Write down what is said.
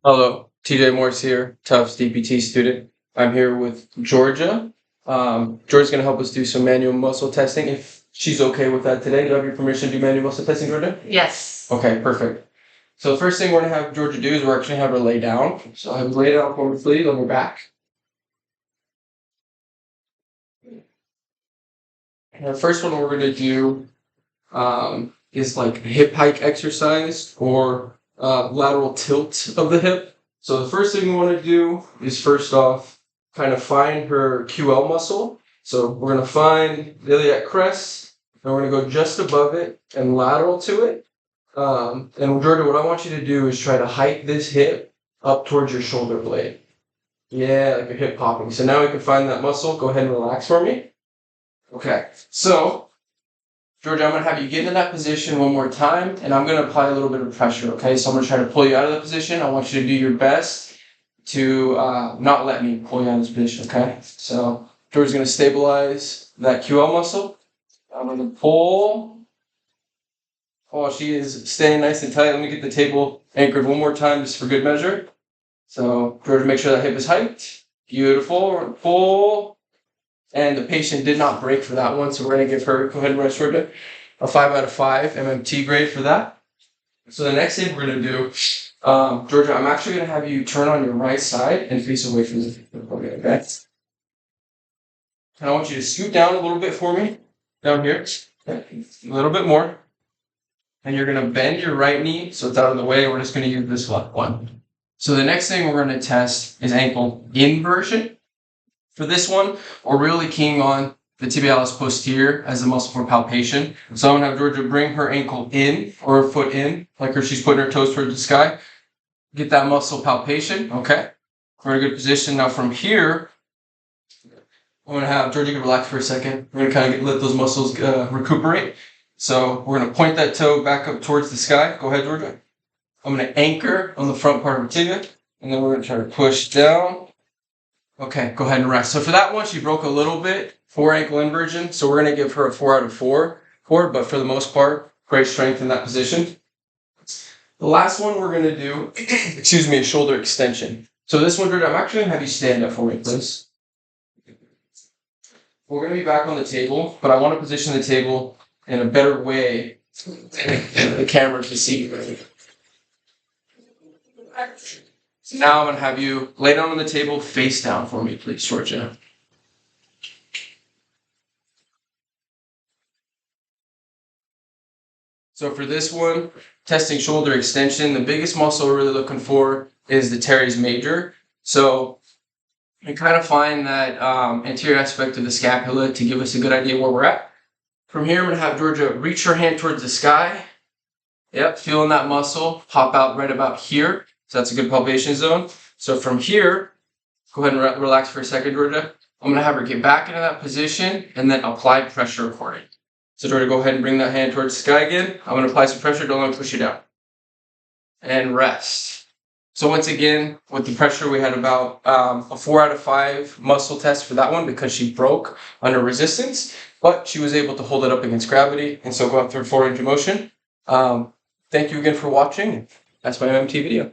Hello, TJ Morse here, Tufts DPT student. I'm here with Georgia. Georgia's going to help us do some manual muscle testing if she's okay with that today. Do you have your permission to do manual muscle testing, Georgia? Yes. Okay, perfect. So the first thing we're going to have Georgia do is we're actually going to have her lay down. So have her lay down for me, please, on her back. And the first one we're going to do is like a hip hike exercise or lateral tilt of the hip. So the first thing we want to do is first off kind of find her QL muscle. So we're going to find the iliac crest, and we're going to go just above it and lateral to it. And Jordan, what I want you to do is try to hike this hip up towards your shoulder blade. Yeah, like your hip popping. So now we can find that muscle. Go ahead and relax for me. Okay, so Georgia, I'm going to have you get in that position one more time, and I'm going to apply a little bit of pressure, okay? So I'm going to try to pull you out of the position. I want you to do your best to not let me pull you out of this position, okay? So Georgia's going to stabilize that QL muscle. I'm going to pull. Oh, she is staying nice and tight. Let me get the table anchored one more time just for good measure. So Georgia, make sure that hip is hiked. Beautiful. We're going to pull. And the patient did not break for that one, so we're going to give her, go ahead and rest Georgia, a 5 out of 5 MMT grade for that. So the next thing we're going to do, Georgia, I'm actually going to have you turn on your right side and face away from the podium, okay? And I want you to scoot down a little bit for me, down here, okay. A little bit more. And you're going to bend your right knee so it's out of the way. We're just going to use this left one. So the next thing we're going to test is ankle inversion. For this one, we're really keying on the tibialis posterior as the muscle for palpation. So I'm going to have Georgia bring her ankle in, or her foot in, like she's putting her toes towards the sky. Get that muscle palpation, okay? We're in a good position. Now from here, I'm going to have Georgia relax for a second. We're going to kind of let those muscles recuperate. So we're going to point that toe back up towards the sky. Go ahead, Georgia. I'm going to anchor on the front part of her tibia, and then we're going to try to push down. Okay, go ahead and rest. So for that one, she broke a little bit for ankle inversion. So we're going to give her a 4 out of 4 for it, but for the most part, great strength in that position. The last one we're going to do, excuse me, is shoulder extension. So this one, I'm actually going to have you stand up for me, please. We're going to be back on the table, but I want to position the table in a better way than the camera to see. So now I'm going to have you lay down on the table, face down for me, please, Georgia. So for this one, testing shoulder extension, the biggest muscle we're really looking for is the teres major. So we kind of find that anterior aspect of the scapula to give us a good idea where we're at. From here, I'm going to have Georgia reach her hand towards the sky. Yep, feeling that muscle pop out right about here. So that's a good palpation zone. So from here, go ahead and relax for a second, Georgia. I'm going to have her get back into that position and then apply pressure accordingly. So Georgia, go ahead and bring that hand towards the sky again. I'm going to apply some pressure. Don't let me push you down. And rest. So once again, with the pressure, we had about a 4 out of 5 muscle test for that one because she broke under resistance, but she was able to hold it up against gravity and so go out through 4 range of motion. Thank you again for watching. That's my MMT video.